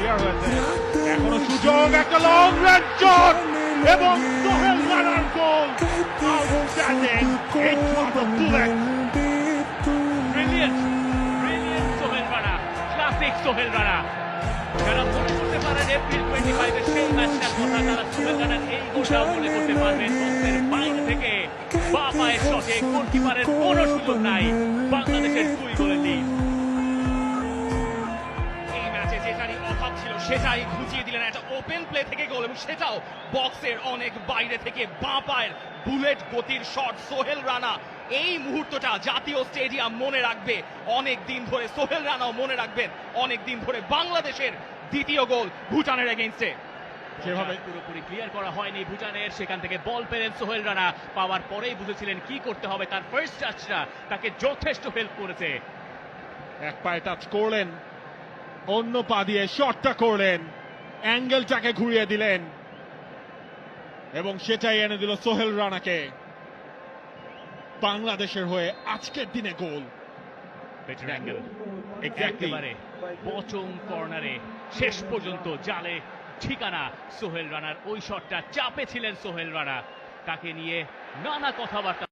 Clear হয়েছে, এখনো সুযোগ, একটা লং রেঞ্জ শট এবং সোহেল রানার গোল। আউটস্ট্যান্ডিং, এই shot of bullet. Brilliant brilliant Sohel Rana, classic Sohel Rana. যারা মনে করতে পারেন এপ্রিল 25 এর সেই ম্যাচটার কথা, তারা সোহেল রানার এই গোলটাও মনে করতে পারবেন। বক্সের বাইরে থেকে বাঁ পায়ের শটে গোলকিপারের কোনো সুযোগ নাই। বাংলাদেশের 2 গোলের লিড। এই ম্যাচে যেটারই অভাব ছিল সেটাই ঘুচিয়ে দিলেন, একটা ওপেন প্লে থেকে গোল, এবং সেটাও বক্সের অনেক বাইরে থেকে বাঁ পায়ের বুলেট গতির শট। সোহেল রানা এই মুহূর্তটা জাতীয় স্টেডিয়াম মনে রাখবে অনেক দিন ধরে, সোহেল রানাও মনে রাখবেন অনেক দিন ধরে। বাংলাদেশের দ্বিতীয় গোল ভুটানের এগেইনস্টে। সেভাবে পুরোপুরি ক্লিয়ার করা হয়নি ভুটানের, সেখান থেকে বল পেলেন সোহেল রানা। পাওয়ার পরেই বুঝেছিলেন কি করতে হবে, তার ফার্স্ট টাচটা তাকে যথেষ্ট হেল্প করেছে। এক পায়ে টাচ করলেন, অন্য পা দিয়ে শটটা করলেন, অ্যাঙ্গেলটাকে ঘুরিয়ে দিলেন এবং সেটাই এনে দিল সোহেল রানাকে বাংলাদেশের হয়ে আজকের দিনে গোল। বেটার অ্যাঙ্গেল, একেবারে পচম কর্নারে, শেষ পর্যন্ত জালে ঠিকানা সোহেল রানার। ওই শটটা চাপে ছিলেন সোহেল রানা, তাকে নিয়ে নানা কথাবার্তা।